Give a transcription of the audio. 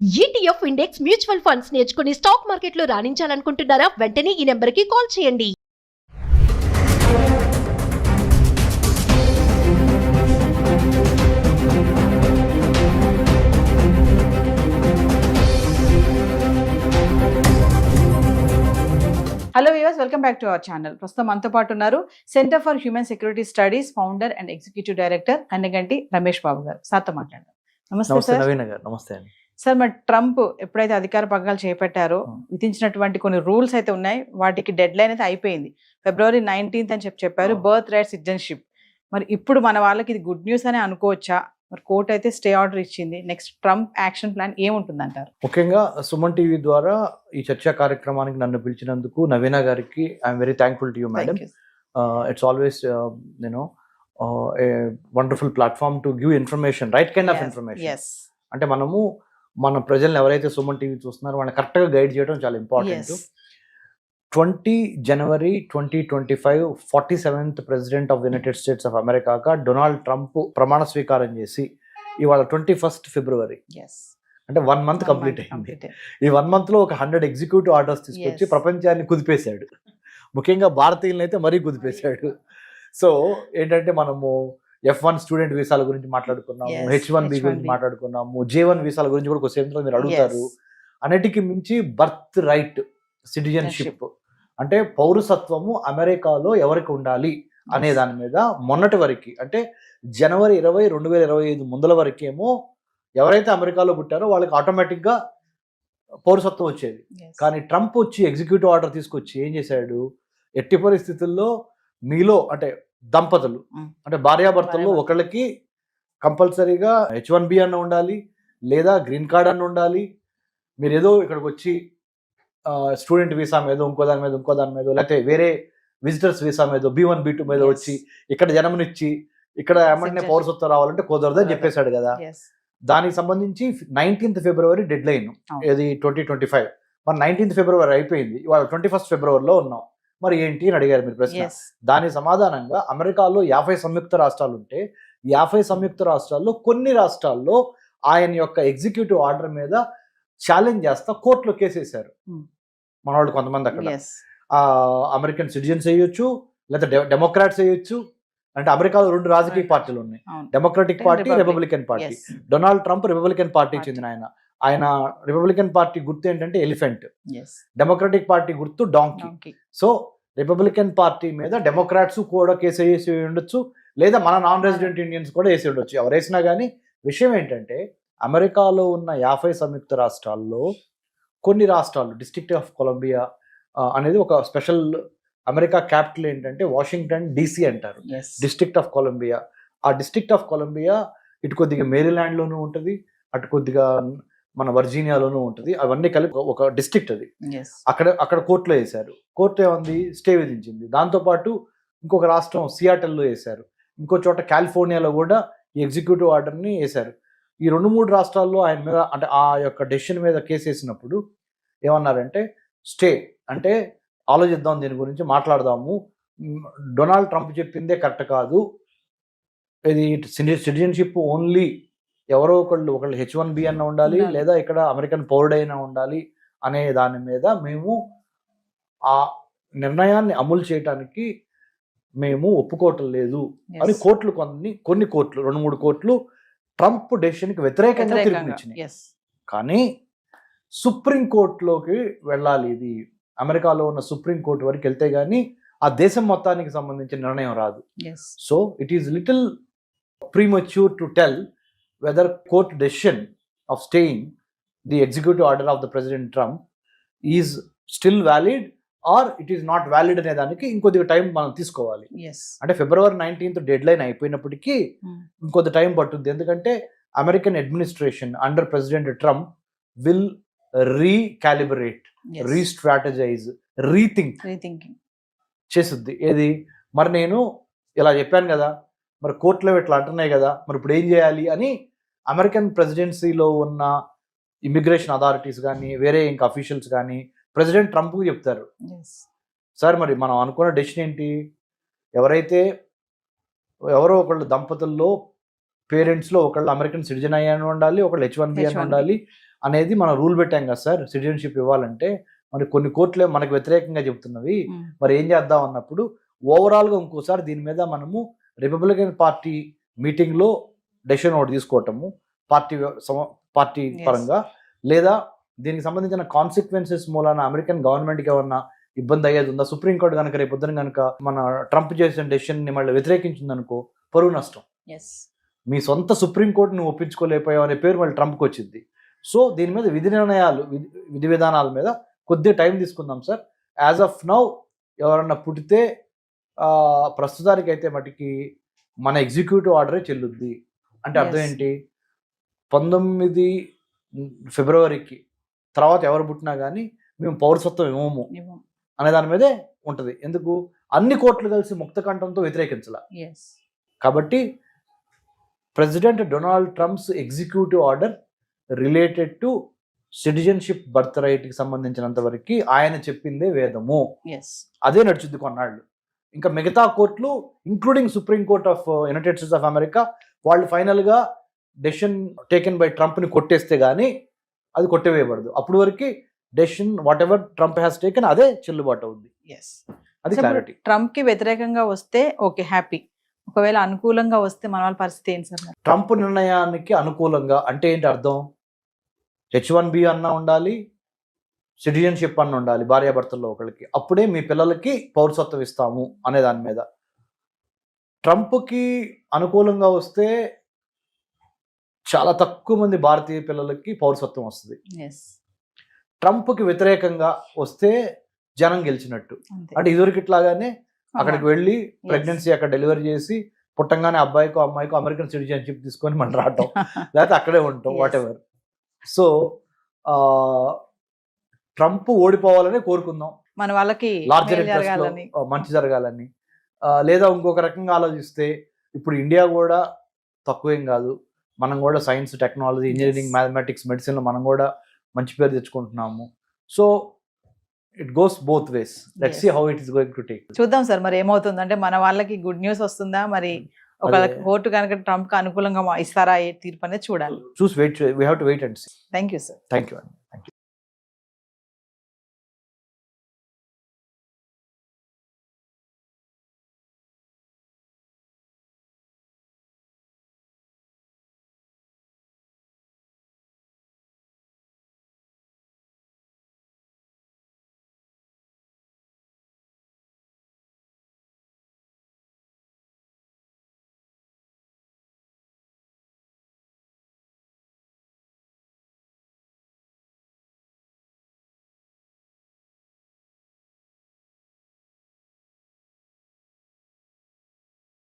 ETF index mutual funds నేర్చుకుని stock మార్కెట్లో రాణించాలనుకుంటున్నారా? వెంటనే ఈ నెంబర్కి కాల్ చేయండి. Hello viewers, welcome back to our channel. ప్రస్తుతం మనతో పాటు ఉన్నారు centre for human security studies founder and executive director Kannaganti Ramesh Babu గారు. సార్తో మాట్లాడదాం. నమస్తే సార్. నవీన్ గారు నమస్తే అండి. సార్, మరి ట్రంప్ ఎప్పుడైతే అధికార పగ్గాలు చేపట్టారో విధించినటువంటి కొన్ని రూల్స్ అయితే ఉన్నాయి. వాటికి డెడ్ లైన్ అయితే అయిపోయింది. February 19th అని చెప్పారు. Birth right citizenship. మరి ఇప్పుడు మన వాళ్ళకి ఇది గుడ్ న్యూస్ అని అనుకోవచ్చా? మరి కోర్టు అయితే స్టే ఆర్డర్ ఇచ్చింది. నెక్స్ట్ ట్రంప్ యాక్షన్ ప్లాన్ ఏముంటుందంటారు? ముఖ్యంగా సుమన్ టీవీ ద్వారా ఈ చర్చా కార్యక్రమానికి నన్ను పిలిచినందుకు నవీన గారికి I'm very thankful to you madam. It's always a wonderful platform to give information, right kind of information. అంటే మనము మన ప్రజలను ఎవరైతే సుమన్ టీవీ చూస్తున్నారో వాళ్ళని కరెక్ట్గా గైడ్ చేయడం చాలా important. 20 January 2025 47th president of United States of అమెరికాగా డొనాల్డ్ ట్రంప్ ప్రమాణ స్వీకారం చేసి ఇవాళ 21st February అంటే 1 month కంప్లీట్ అయింది. ఈ 1 month లో ఒక 100 ఎగ్జిక్యూటివ్ ఆర్డర్స్ తీసుకొచ్చి ప్రపంచాన్ని కుదిపేశాడు. ముఖ్యంగా భారతీయులను అయితే మరీ కుదిపేశాడు. సో ఏంటంటే మనము F1 స్టూడెంట్ వీసాల గురించి మాట్లాడుకున్నాము, H1B గురించి మాట్లాడుకున్నాము, J1 వీసాల గురించి కూడా కొంచెం మీరు అడుగుతారు. అన్నిటికీ మించి బర్త్ రైట్ సిటిజన్షిప్ అంటే పౌరసత్వము అమెరికాలో ఎవరికి ఉండాలి అనే దాని మీద మొన్నటి వరకు అంటే January 20, 2025 ముందల వరకేమో ఎవరైతే అమెరికాలో పుట్టారో వాళ్ళకి ఆటోమేటిక్గా పౌరసత్వం వచ్చేది. కానీ ట్రంప్ వచ్చి ఎగ్జిక్యూటివ్ ఆర్డర్ తీసుకొచ్చి ఏం చేశాడు, ఎట్టి పరిస్థితుల్లో మీలో అంటే దంపతులు అంటే భార్యాభర్తల్లో ఒకళ్ళకి కంపల్సరీగా H1B అన్న ఉండాలి, లేదా గ్రీన్ కార్డ్ అన్న ఉండాలి. మీరు ఏదో ఇక్కడికి వచ్చి స్టూడెంట్ వీసా మీద ఇంకో దాని మీద లేకపోతే వేరే విజిటర్స్ వీసా మీద B1 B2 మీద వచ్చి ఇక్కడ జన్మనిచ్చి ఇక్కడ ఏమంటే పౌరసత్వం రావాలంటే కుదరదని చెప్పేశాడు కదా. దానికి సంబంధించి 19th February డెడ్ లైన్, ఇది 2025. మరి 19th February అయిపోయింది, ఇవాళ 21st February ఉన్నాం. మరి ఏంటి అని అడిగారు మీరు ప్రశ్న. దాని సమాధానంగా అమెరికాలో 50 సంయుక్త రాష్ట్రాలు ఉంటే 50 సంయుక్త రాష్ట్రాల్లో కొన్ని రాష్ట్రాల్లో ఆయన యొక్క ఎగ్జిక్యూటివ్ ఆర్డర్ మీద ఛాలెంజ్ చేస్తా కోర్టులో కేసేశారు. మన వాళ్ళు కొంతమంది అక్కడ అమెరికన్ సిటిజన్స్ వేయొచ్చు, లేదా డెమోక్రాట్స్ వేయొచ్చు. అంటే అమెరికాలో 2 రాజకీయ పార్టీలు ఉన్నాయి, democratic party, Republican party. Donald Trump Republican పార్టీకి చెందిన ఆయన రిపబ్లికన్ పార్టీ గుర్తు ఏంటంటే ఎలిఫెంట్, డెమోక్రటిక్ పార్టీ గుర్తు డాంకీ. సో రిపబ్లికన్ పార్టీ మీద డెమోక్రాట్స్ కూడా కేసు వేసి ఉండొచ్చు, లేదా మన నాన్ రెసిడెంట్ ఇండియన్స్ కూడా వేసి ఉండొచ్చు. ఎవరు వేసినా కానీ విషయం ఏంటంటే అమెరికాలో ఉన్న 50 సంయుక్త రాష్ట్రాల్లో కొన్ని రాష్ట్రాలు, డిస్ట్రిక్ట్ ఆఫ్ కొలంబియా అనేది ఒక స్పెషల్, అమెరికా క్యాపిటల్ ఏంటంటే వాషింగ్టన్ DC అంటారు, డిస్ట్రిక్ట్ ఆఫ్ కొలంబియా. ఆ డిస్ట్రిక్ట్ ఆఫ్ కొలంబియా ఇటు కొద్దిగా మేరీల్యాండ్లోనూ ఉంటుంది, అటు కొద్దిగా మన వర్జీనియాలోనూ ఉంటుంది. అవన్నీ కలిపి ఒక డిస్ట్రిక్ట్ అది. అక్కడ కోర్టులో వేశారు. కోర్టు ఏమంది, స్టే విధించింది. దాంతోపాటు ఇంకొక రాష్ట్రం సియాటల్లో వేశారు, ఇంకో చోట కాలిఫోర్నియాలో కూడా ఈ ఎగ్జిక్యూటివ్ ఆర్డర్ని వేశారు. ఈ 2-3 రాష్ట్రాల్లో ఆయన మీద అంటే ఆ యొక్క డెసిషన్ మీద కేసు వేసినప్పుడు ఏమన్నారంటే స్టే అంటే ఆలోచిద్దాం, దీని గురించి మాట్లాడదాము, డొనాల్డ్ ట్రంప్ చెప్పిందే కరెక్ట్ కాదు, ఇది సిటిజన్షిప్ ఓన్లీ ఎవరో ఒకళ్ళు H1B అన్న ఉండాలి, లేదా ఇక్కడ అమెరికన్ పౌరుడైనా ఉండాలి అనే దాని మీద మేము ఆ నిర్ణయాన్ని అమలు చేయడానికి మేము ఒప్పుకోవటం లేదు అని కోర్టులు కొన్ని కోర్టులు 2-3 కోర్టులు ట్రంప్ డెసిషన్కి వ్యతిరేకంగా తీర్పునిచ్చినాయి. కానీ సుప్రీంకోర్టులోకి వెళ్ళాలి, ఇది అమెరికాలో ఉన్న సుప్రీంకోర్టు వరకు వెళ్తే గానీ ఆ దేశం మొత్తానికి సంబంధించిన నిర్ణయం రాదు. So it is little premature to tell whether court decision of staying the executive order of the President Trump is still valid or it is not valid అనే దానికి ఇంకొద్దిగా టైం మనం తీసుకోవాలి. అంటే February 19th డెడ్ లైన్ అయిపోయినప్పటికీ ఇంకొద్ది time పట్టుద్ది. ఎందుకంటే American administration under president Trump will recalibrate, restrategize, rethinking చేస్తుంది. ఏది మరి నేను ఇలా చెప్పాను కదా, మరి కోర్టులో ఇట్లా అంటున్నాయి కదా, మరి ఇప్పుడు ఏం చేయాలి అని అమెరికన్ ప్రెసిడెన్సీలో ఉన్న ఇమిగ్రేషన్ అథారిటీస్ కానీ వేరే ఇంకా అఫీషియల్స్ కానీ ప్రెసిడెంట్ ట్రంప్కి చెప్తారు, సార్ మరి మనం అనుకున్న డెసిషన్ ఏంటి, ఎవరో ఒకళ్ళు దంపతుల్లో పేరెంట్స్లో ఒకళ్ళు అమెరికన్ సిటిజన్ అయ్యాను ఉండాలి, ఒకళ్ళు H1B అని ఉండాలి, అనేది మనం రూల్ పెట్టాం కదా సార్ సిటిజన్షిప్ ఇవ్వాలంటే, మరి కొన్ని కోర్టులే మనకు వ్యతిరేకంగా చెబుతున్నవి, మరి ఏం చేద్దాం అన్నప్పుడు ఓవరాల్గా ఇంకోసారి దీని మీద మనము రిపబ్లికన్ పార్టీ మీటింగ్లో డెసిషన్ ఒకటి తీసుకోవటము పార్టీ పరంగా, లేదా దీనికి సంబంధించిన కాన్సిక్వెన్సెస్ మూలాన అమెరికన్ గవర్నమెంట్కి ఏమన్నా ఇబ్బంది అయ్యేది ఉందా, సుప్రీంకోర్టు కనుక రేపు పొద్దున కనుక మన ట్రంప్ చేసిన డెసిషన్ని మళ్ళీ వ్యతిరేకించిందనుకో పరువు నష్టం. మీ సొంత సుప్రీంకోర్టును ఒప్పించుకోలేకపోయావు అనే పేరు మళ్ళీ ట్రంప్కి వచ్చింది. సో దీని మీద విధి విధానాల మీద కొద్దిగా టైం తీసుకుందాం సార్. యాజ్ ఆఫ్ నౌ ఎవరన్నా పుట్టితే ప్రస్తుతానికి అయితే మటుకి మన ఎగ్జిక్యూటివ్ ఆర్డరే చెల్లుద్ది. అంటే అర్థం ఏంటి, 19 ఫిబ్రవరికి తర్వాత ఎవరు పుట్టినా కానీ మేము పౌరసత్వం ఇవ్వము అనే దాని మీదే ఉంటుంది. ఎందుకు, అన్ని కోర్టులు కలిసి ముక్త కంఠంతో వ్యతిరేకించాల. కాబట్టి president Donald Trump's executive order related to citizenship birth రైట్కి సంబంధించినంత వరకు ఆయన చెప్పిందే వేదము, అదే నడుచుద్ది కొన్నాళ్ళు. ఇంకా మిగతా కోర్టులు including supreme court of United States of America వాళ్ళు ఫైనల్గా డెసిషన్ టేకెన్ బై ట్రంప్ని కొట్టేస్తే కానీ అది కొట్టివేయబడదు. అప్పుడు వరకు decision what ever Trump has taken అదే చెల్లుబాటు అవుద్ది. అది క్లారిటీ. ట్రంప్ కి వ్యతిరేకంగా వస్తే ఓకే హ్యాపీ, ఒకవేళ అనుకూలంగా వస్తే మన వాళ్ళ పరిస్థితి ఏంటి సార్? ట్రంప్ నిర్ణయానికి అనుకూలంగా అంటే ఏంటి అర్థం, H1B అన్నా ఉండాలి, సిటిజన్షిప్ అన్న ఉండాలి భార్యాభర్తల్లో ఒకరికి, అప్పుడే మీ పిల్లలకి పౌరసత్వం ఇస్తాము అనే దాని మీద. ట్రంప్కి అనుకూలంగా వస్తే చాలా తక్కువ మంది భారతీయ పిల్లలకి పౌరసత్వం వస్తుంది. ట్రంప్కి వ్యతిరేకంగా వస్తే జనం గెలిచినట్టు. అంటే ఇదివరకు ఇట్లాగానే అక్కడికి వెళ్ళి ప్రెగ్నెన్సీ అక్కడ డెలివరీ చేసి పుట్టంగానే అబ్బాయికో అమ్మాయికో అమెరికన్ సిటిజన్షిప్ తీసుకొని మనం రావటం, లేకపోతే అక్కడే ఉంటాం, వాట్ ఎవర్. సో ట్రంప్ ఓడిపోవాలని కోరుకుందాం, మన వాళ్ళకి లార్జర్ ఇంట్రెస్ట్ మంచి జరగాలని. లేదా ఇంకొక రకంగా ఆలోచిస్తే ఇప్పుడు ఇండియా కూడా తక్కువేం కాదు, మనం కూడా సైన్స్, టెక్నాలజీ, ఇంజనీరింగ్, మ్యాథమెటిక్స్, మెడిసిన్లో మనం కూడా మంచి పేరు తెచ్చుకుంటున్నాము. So it goes both ways. Let's see how it is going to take. చూద్దాం సార్ మరి ఏమవుతుంది. అంటే మన వాళ్ళకి గుడ్ న్యూస్ వస్తుందా, మరి ఒక కోర్టు కనుక ట్రంప్ కి అనుకూలంగా ఇస్తారా ఏ తీర్పు అనేది చూడాలి. చూసి wait, we have to wait and see. Thank you sir. Thank you.